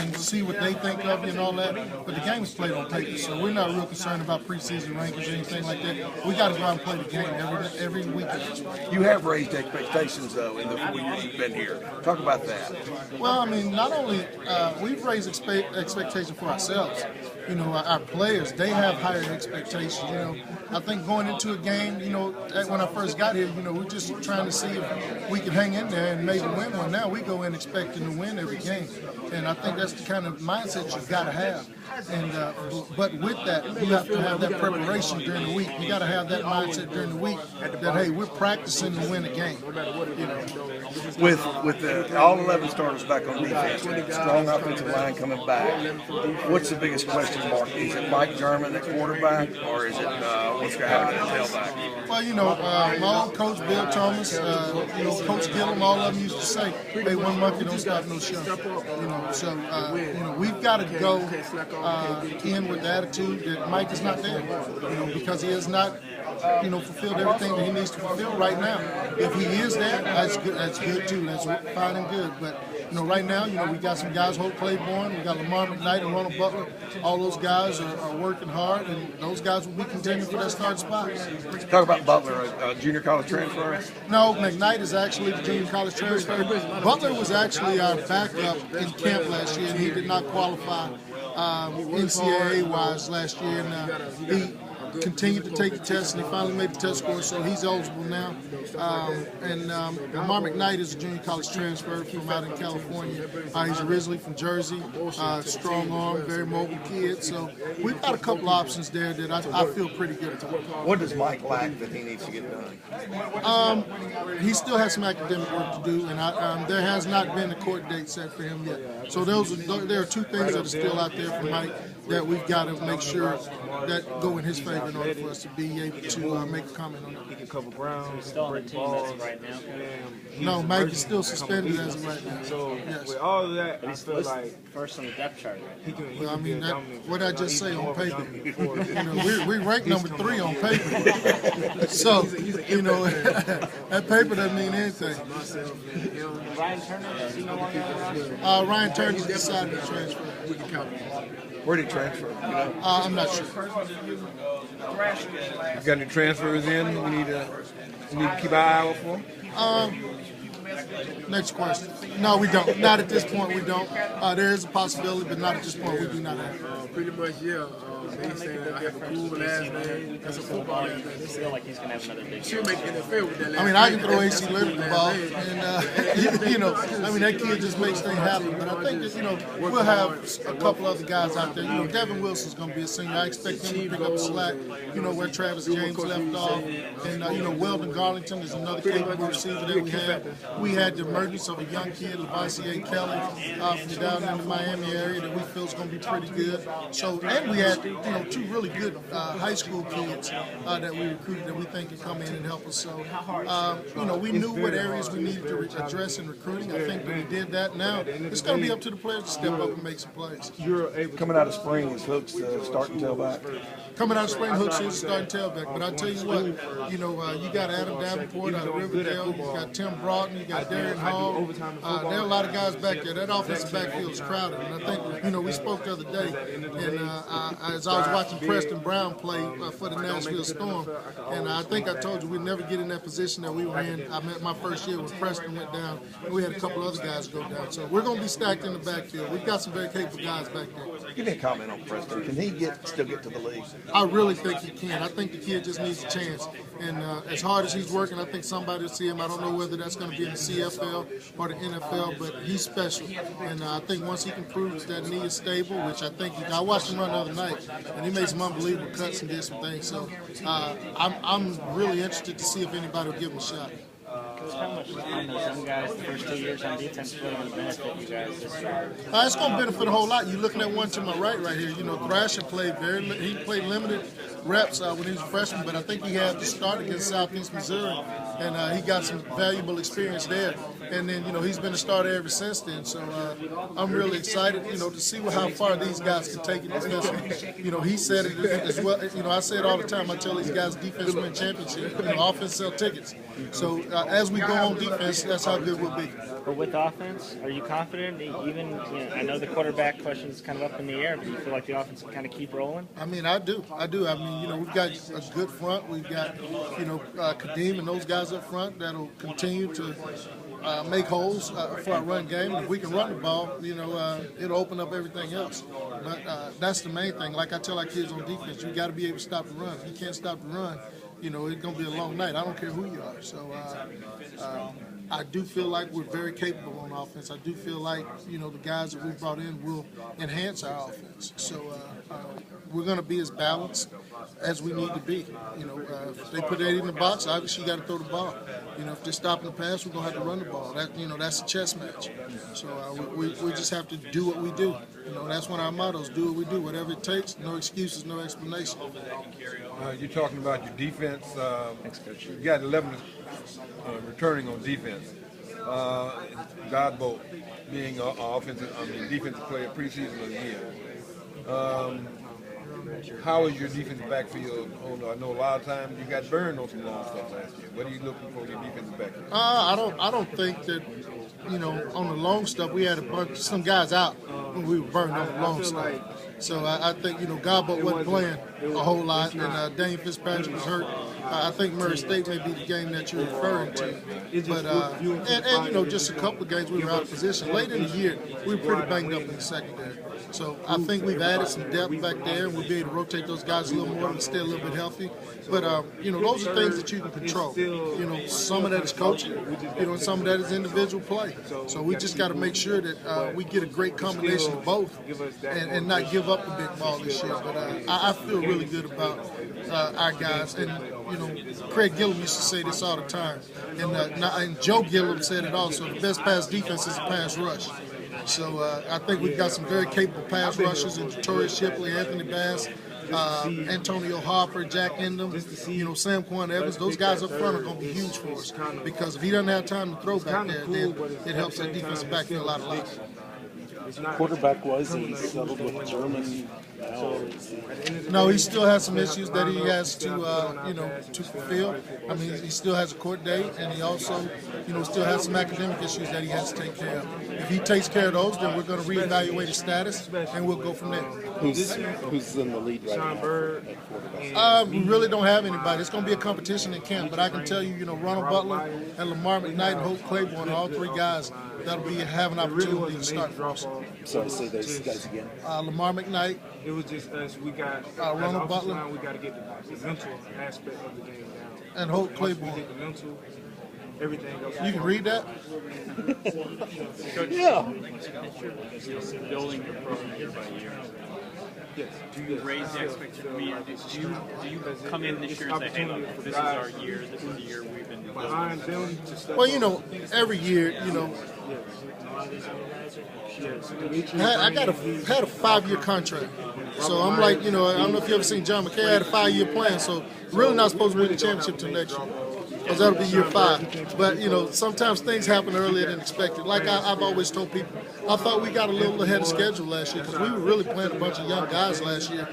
and see what they think of you and all that. But the game is played on paper, so we're not real concerned about preseason rankings or anything like that. We got to go out and play the game every weekend. You have raised expectations, though, in the 4 years you've been here. Talk about that. Well, I mean, not only we've raised expectations for ourselves. You know, our players, they have higher expectations. You know, I think going into a game, you know, when I first got here, you know, we're just trying to see if we can hang in there and maybe win one. Now we go in expecting to win every game, and I think that's the kind of mindset you've got to have. And but with that, you have to have that preparation during the week. You got to have that mindset during the week that hey, we're practicing to win a game. You know, with all 11 starters back on defense, strong offensive line coming back. What's the biggest question mark? Is it Mike German at quarterback, or is it what's going to happen at tailback? Well, you know, my old coach Bill Thomas, you know, Coach Gillum, all of them used to say, "Hey, one monkey don't stop no show." You know, so you know, we've got to go in with the attitude that Mike is not there, you know, because he has not, you know, fulfilled everything that he needs to fulfill right now. If he is there, that's good. That's good too. That's fine and good. But you know, right now, you know, we got some guys, Hope Claiborne, we got Lamar McKnight and Ronald Butler. All those guys are working hard, and those guys will be contending for that starting spot. Talk about Butler, a junior college transfer. No, McKnight is actually the junior college transfer. Butler was actually our backup in camp last year, and he did not qualify NCAA-wise last year, and he continued to take the test, and he finally made the test score, so he's eligible now. Lamar McKnight is a junior college transfer from out in California. He's originally from Jersey, strong arm, very mobile kid, so we've got a couple options there that I feel pretty good about. What does Mike lack that he needs to get done? He still has some academic work to do, and there has not been a court date set for him yet. So there are two things that are still out there for Mike that we've got to make sure that go in his favor in order for us to be able to make a comment on it. He can cover ground, still on the break team balls. as of right now. No, Mike is still suspended as of right now. So yes. with all of that, I feel like First on the depth chart. he can. Well, I mean, what I just say on paper. You You know, we rank number 3 on paper. So, you know, that paper doesn't mean anything. Ryan Turner, is he no longer on the roster? Ryan Turner's decided to transfer. Where did he transfer? You know? I'm not sure. got any transfers in? We need to keep our eye out for. Next question. No, we don't. Not at this point, we don't. There is a possibility, but not at this point. We do not have. Pretty much, yeah. They saying I have a cool last name. That's a football last name. They I feel like he's going to have another big she'll make NFL with that last I mean, I name. can throw That's AC a Leonard cool the last ball, name. and you know, I mean, that kid just makes things happen. But I think that, you know, we'll have a couple other guys out there. You know, Devin Wilson's going to be a senior. I expect him to pick up the slack. You know, where Travis James left off, and you know, Weldon Garlington is another capable receiver that we have. We had the emergence of a young kid, Lavassier Kelly, from down in the Miami area that we feel is going to be pretty good. So, and we had, you know, 2 really good high school kids that we recruited that we think can come in and help us. So, you know, we knew what areas we needed to address in recruiting. I think that we did that. Now it's going to be up to the players to step up and make some plays. Coming out of spring, is Hooks starting tailback? Coming out of spring, Hooks is starting tailback. But I tell you what, you know, you got Adam Davenport out of Riverdale, you got Tim Broughton, you got Darren Hall. There are a lot of guys back there. That offensive backfield is crowded. And I think, you know, we spoke the other day, and as I was watching Preston Brown play for the Nashville Storm, and I think I told you we'd never get in that position that we were in. I met my first year when Preston went down, and we had a couple other guys go down. So we're going to be stacked in the backfield. We've got some very capable guys back there. Give me a comment on Preston. Can he still get to the league? I really think he can. I think the kid just needs a chance. And as hard as he's working, I think somebody will see him. I don't know whether that's going to be in the CFL or the NFL, but he's special. And I think once he can prove that knee is stable, which I think I watched him run the other night, and he made some unbelievable cuts and did some things. So I'm really interested to see if anybody will give him a shot. How much on those young guys, the first 2 years on defense, really going to benefit you guys this year? It's going to benefit a whole lot. You're looking at one to my right here. You know, Thrasher played he played limited reps when he was a freshman, but I think he had to start against Southeast Missouri, and he got some valuable experience there. and then he's been a starter ever since then. So I'm really excited, to see how far these guys can take it. Especially, he said it as well. I say it all the time. I tell these guys, defense win championship. Offense sell tickets. So as we go on defense, that's how good we'll be. But with offense, are you confident? Even I know the quarterback question is kind of up in the air, but do you feel like the offense can kind of keep rolling? I mean, I do. I mean, we've got a good front. We've got, Kadeem and those guys up front that'll continue to make holes for our run game. If we can run the ball, it'll open up everything else. But that's the main thing. Like I tell our kids on defense, you got to be able to stop the run. If you can't stop the run, it's going to be a long night. I don't care who you are. So I do feel like we're very capable on offense. I do feel like, the guys that we brought in will enhance our offense. So we're going to be as balanced as we need to be. If they put it in the box, obviously you got to throw the ball. If they're stopping the pass, we're going to have to run the ball. That's a chess match. So we just have to do what we do. That's one of our mottos, do what we do, whatever it takes, no excuses, no explanation. You're talking about your defense. You got 11 returning on defense. Godbolt being defensive player preseason of the year. How is your defensive backfield? I know a lot of times you got burned on some long stuff last year. What are you looking for in your defensive backfield? I don't think that on the long stuff we had some guys out when we were burned on the long stuff. So I think Godbolt wasn't playing a whole lot, and Daniel Fitzpatrick was hurt. I think Murray State may be the game that you're referring to, but and just a couple of games we were out of position. Late in the year, we were pretty banged up in the secondary. So I think we've added some depth back there, and we'll be able to rotate those guys a little more and stay a little bit healthy. But those are things that you can control. Some of that is coaching. And some of that is individual play. So we just got to make sure that we get a great combination of both, and not give up the big ball this year. But I feel really good about our guys. And Craig Gillum used to say this all the time, and Joe Gillum said it also. The best pass defense is a pass rush. So I think we've got some very capable pass rushers in Torrey Shipley, Anthony Bass, Antonio Harper, Jack Endom, Sam Quan Evans. Those guys up front are going to be huge for us, because if he doesn't have time to throw back there, then it helps that defensive backfield out a lot. Quarterback-wise, he settled with German. No, he still has some issues that he has to fulfill. I mean, he still has a court date, and he also, still has some academic issues that he has to take care of. If he takes care of those, then we're going to reevaluate his status, and we'll go from there. Who's in the lead right now at quarterback? We really don't have anybody. It's going to be a competition in camp, but I can tell you, Ronald Butler and Lamar McKnight and Hope Claiborne are all three guys that'll have an opportunity to start for us. So say those guys again. Lamar McKnight. It was just us. We got Ronald Butler. We got to get the mental aspect of the game down. And Hope Claiborne. Once we get the mental, everything else. You can read that? Yeah. Building your program year by year. Yes. Do you raise the expectation? I mean, do you come in this year and say, hey, look, this is our year. This is the year we've been behind them to step Well, every year, I had a 5-year contract. So I'm like, I don't know if you ever seen John McKay had a 5-year plan. So really not supposed to win the championship till next year, because that'll be year 5. But, sometimes things happen earlier than expected. Like I've always told people, I thought we got a little ahead of schedule last year, because we were really playing a bunch of young guys last year.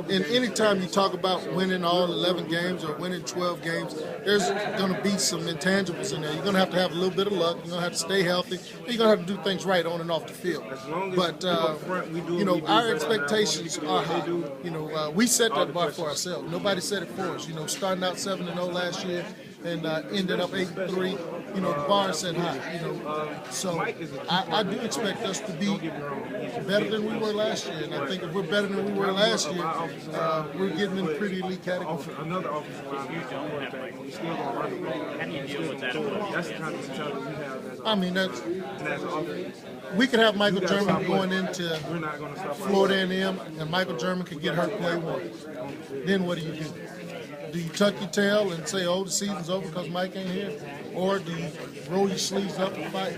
And any time you talk about winning all 11 games or winning 12 games, there's going to be some intangibles in there. You're going to have a little bit of luck. You're going to have to stay healthy. You're going to have to do things right on and off the field. But, our expectations are high. We set that bar for ourselves. Nobody set it for us. Starting out 7-0 last year and ended up 8-3. The bar is set high. So I do expect us to be better than we were last year. And I think if we're better than we were last year, we're getting in a pretty elite category. Another offensive line, you don't have like, we still gonna run the ball. How do you deal with that? That's the kind of mentality we have as I mean, as an offense. we could have Michael German going into Florida A&M, and Michael German could get hurt play 1. Then what do you do? do you tuck your tail and say, "Oh, the season's over because Mike ain't here," or do you roll your sleeves up and fight?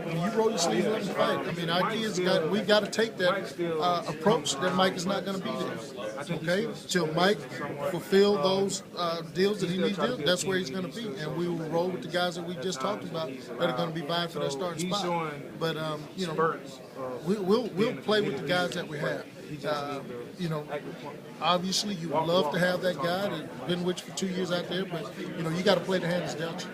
When you roll your sleeves up and fight, I mean, our kids we got to take that approach that Mike is not going to be there. Okay, till Mike fulfill those deals that he needs to do, that's where he's going to be, and we will roll with the guys that we just talked about that are going to be vying for that starting spot. But you know, we'll play with the guys that we have. You know, obviously you would love to have that guy that's been with you for 2 years out there, but you know, you got to play the hand that's dealt you.